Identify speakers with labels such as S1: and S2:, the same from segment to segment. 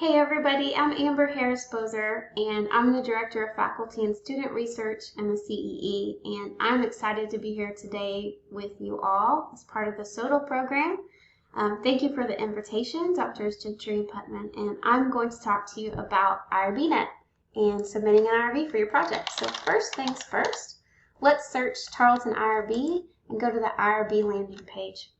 S1: Hey everybody, I'm Amber Harris-Bozer, and I'm the Director of Faculty and Student Research in the CEE, and I'm excited to be here today with you all as part of the SOTL program. Thank you for the invitation, Drs. Gentry and Putman, and I'm going to talk to you about IRB and submitting an IRB for your project. So first things first, let's search Tarleton IRB and go to the IRB landing page.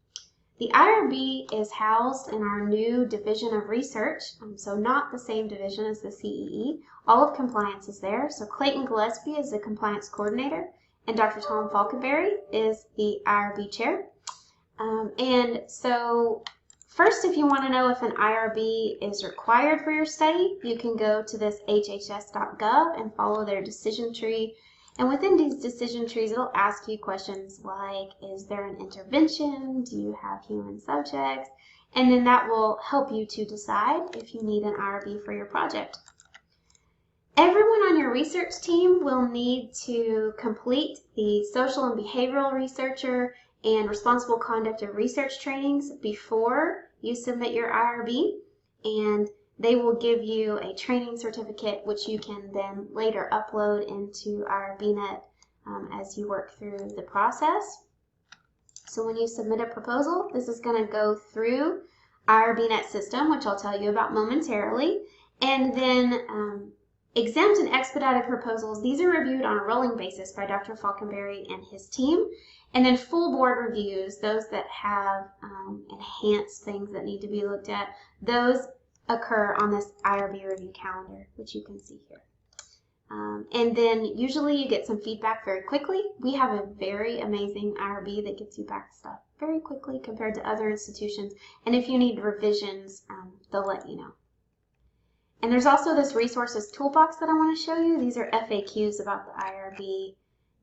S1: The IRB is housed in our new Division of Research, so not the same division as the CEE. All of compliance is there. So Clayton Gillespie is the compliance coordinator, and Dr. Tom Falkenberry is the IRB chair. And so first, if you want to know if an IRB is required for your study, you can go to this hhs.gov and follow their decision tree. And within these decision trees, it'll ask you questions like, is there an intervention? Do you have human subjects? And then that will help you to decide if you need an IRB for your project. Everyone on your research team will need to complete the social and behavioral researcher and responsible conduct of research trainings before you submit your IRB. And they will give you a training certificate, which you can then later upload into IRBnet as you work through the process. So when you submit a proposal, this is going to go through IRBnet system, which I'll tell you about momentarily. And then exempt and expedited proposals, these are reviewed on a rolling basis by Dr. Falkenberry and his team. And then full board reviews, those that have enhanced things that need to be looked at, those occur on this IRB review calendar, which you can see here. And then usually you get some feedback very quickly. We have a very amazing IRB that gets you back stuff very quickly compared to other institutions. And if you need revisions, they'll let you know. And there's also this resources toolbox that I want to show you. These are FAQs about the IRB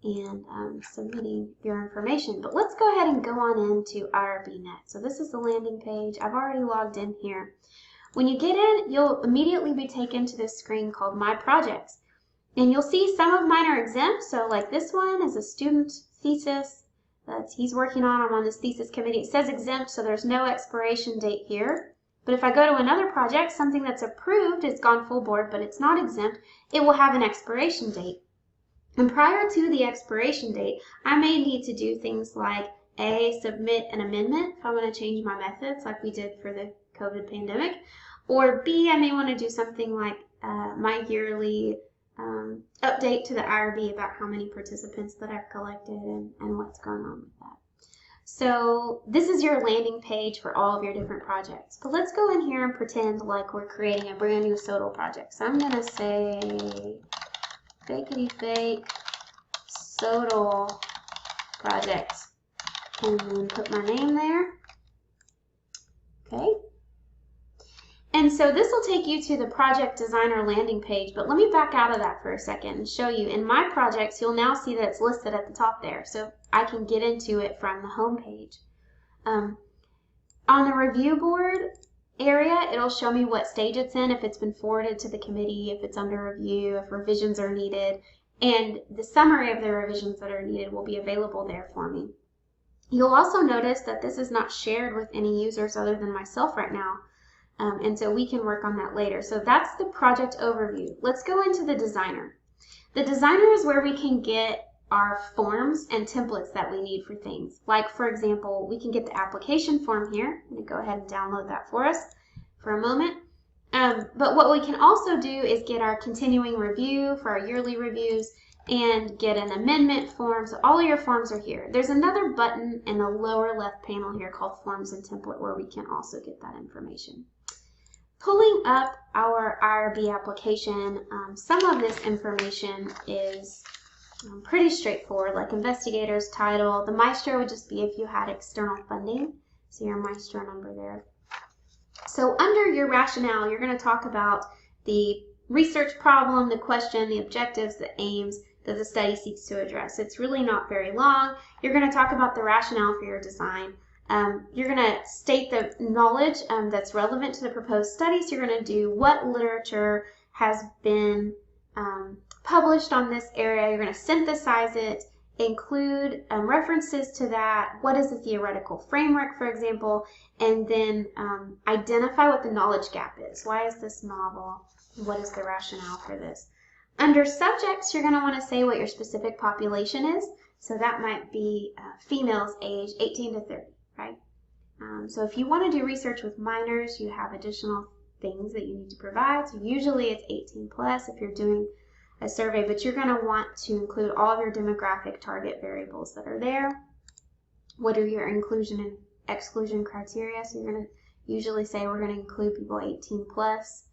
S1: and submitting your information. But let's go ahead and go on into IRBnet. So this is the landing page. I've already logged in here. When you get in, you'll immediately be taken to this screen called My Projects. And you'll see some of mine are exempt. So like this one is a student thesis that he's working on. I'm on this thesis committee. It says exempt, so there's no expiration date here. But if I go to another project, something that's approved, it's gone full board, but it's not exempt, it will have an expiration date. And prior to the expiration date, I may need to do things like A, submit an amendment if I want to change my methods like we did for the COVID pandemic, or B, I may want to do something like my yearly update to the IRB about how many participants that I've collected and what's going on with that. So this is your landing page for all of your different projects. But let's go in here and pretend like we're creating a brand new SOTL project. So I'm going to say fakety fake SOTL project and then put my name there. Okay. And so this will take you to the project designer landing page, but let me back out of that for a second and show you. In my projects, you'll now see that it's listed at the top there, so I can get into it from the home page. On the review board area, it'll show me what stage it's in, if it's been forwarded to the committee, if it's under review, if revisions are needed, and the summary of the revisions that are needed will be available there for me. You'll also notice that this is not shared with any users other than myself right now. And so we can work on that later. So that's the project overview. Let's go into the designer. The designer is where we can get our forms and templates that we need for things. Like, for example, we can get the application form here. I'm going to go ahead and download that for us for a moment. But what we can also do is get our continuing review for our yearly reviews and get an amendment form. So all of your forms are here. There's another button in the lower left panel here called Forms and Template where we can also get that information. Pulling up our IRB application, some of this information is pretty straightforward, like investigator's title. The Maestro would just be if you had external funding, so your Maestro number there. So under your rationale, you're going to talk about the research problem, the question, the objectives, the aims that the study seeks to address. It's really not very long. You're going to talk about the rationale for your design. You're going to state the knowledge that's relevant to the proposed studies. You're going to do what literature has been published on this area. You're going to synthesize it include references to that. What is the theoretical framework, for example, and then identify what the knowledge gap is. Why is this novel? What is the rationale for this? Under subjects, you're going to want to say what your specific population is. So that might be females age 18 to 30, right? So if you want to do research with minors, you have additional things that you need to provide. So usually it's 18 plus if you're doing a survey, but you're going to want to include all of your demographic target variables that are there. What are your inclusion and exclusion criteria? So you're going to usually say we're going to include people 18 plus.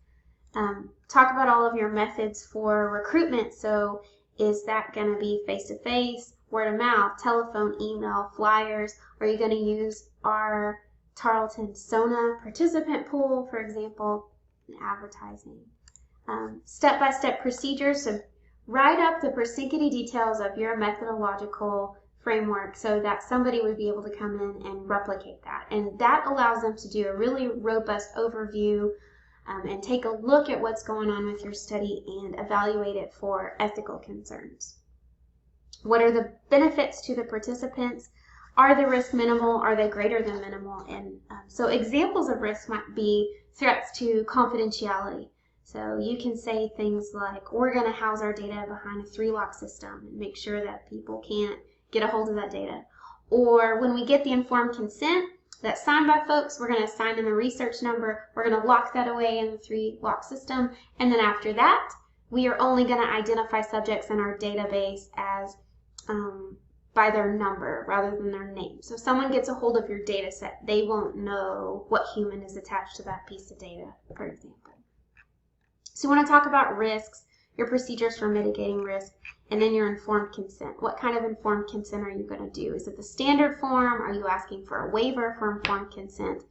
S1: Talk about all of your methods for recruitment. So is that going to be face-to-face, word of mouth, telephone, email, flyers? Are you going to use our Tarleton SONA participant pool, for example, in advertising? Step-by-step procedures. So write up the persnickety details of your methodological framework so that somebody would be able to come in and replicate that. And that allows them to do a really robust overview and take a look at what's going on with your study and evaluate it for ethical concerns. What are the benefits to the participants? Are the risks minimal? Are they greater than minimal? And so examples of risks might be threats to confidentiality. So you can say things like, we're going to house our data behind a 3-lock system and make sure that people can't get a hold of that data. Or when we get the informed consent that's signed by folks, we're going to assign them a research number. We're going to lock that away in the 3-lock system. And then after that, we are only going to identify subjects in our database as by their number rather than their name. So if someone gets a hold of your data set, they won't know what human is attached to that piece of data, for example. So you want to talk about risks, your procedures for mitigating risk, and then your informed consent. What kind of informed consent are you going to do? Is it the standard form? Are you asking for a waiver for informed consent?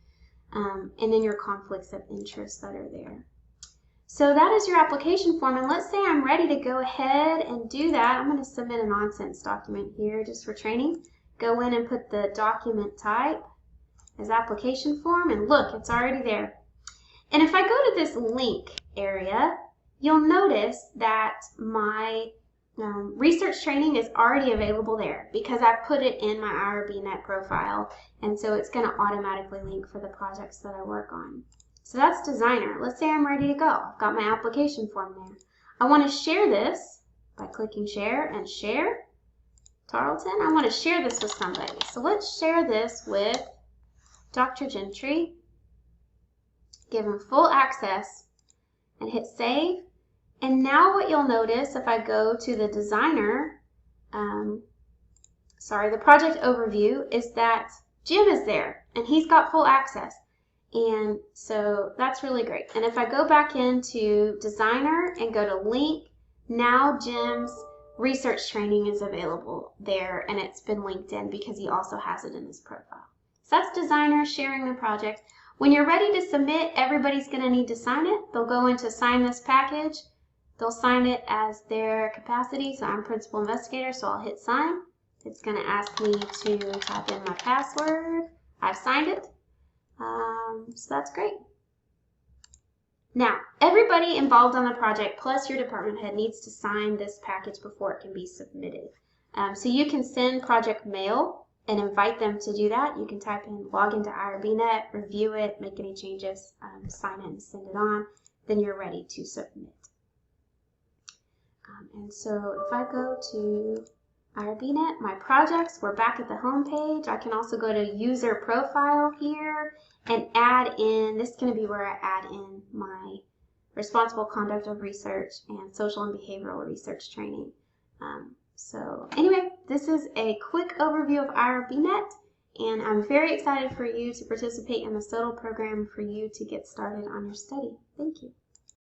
S1: And then your conflicts of interest that are there. So that is your application form, and let's say I'm ready to go ahead and do that. I'm going to submit a nonsense document here just for training. Go in and put the document type as application form, and look, it's already there. And if I go to this link area, you'll notice that my research training is already available there because I put it in my IRB profile, and so it's going to automatically link for the projects that I work on. So that's designer. Let's say I'm ready to go. I've got my application form there. I want to share this by clicking share and share. Tarleton, I want to share this with somebody. So let's share this with Dr. Gentry. Give him full access and hit save. And now what you'll notice if I go to the designer, the project overview, is that Jim is there and he's got full access. And so that's really great. And if I go back into designer and go to link, now Jim's research training is available there and it's been linked in because he also has it in his profile. So that's designer sharing the project. When you're ready to submit, everybody's going to need to sign it. They'll go into sign this package. They'll sign it as their capacity. So I'm principal investigator, so I'll hit sign. It's going to ask me to type in my password. I've signed it. So that's great. Now, everybody involved on the project plus your department head needs to sign this package before it can be submitted. So you can send project mail and invite them to do that. You can type in log into IRBnet, review it, make any changes, sign it and send it on. Then you're ready to submit. And so if I go to IRBnet, my projects, we're back at the home page. I can also go to user profile here and add in, this is going to be where I add in my responsible conduct of research and social and behavioral research training. So anyway, this is a quick overview of IRBnet, and I'm very excited for you to participate in the SOTL program for you to get started on your study. Thank you.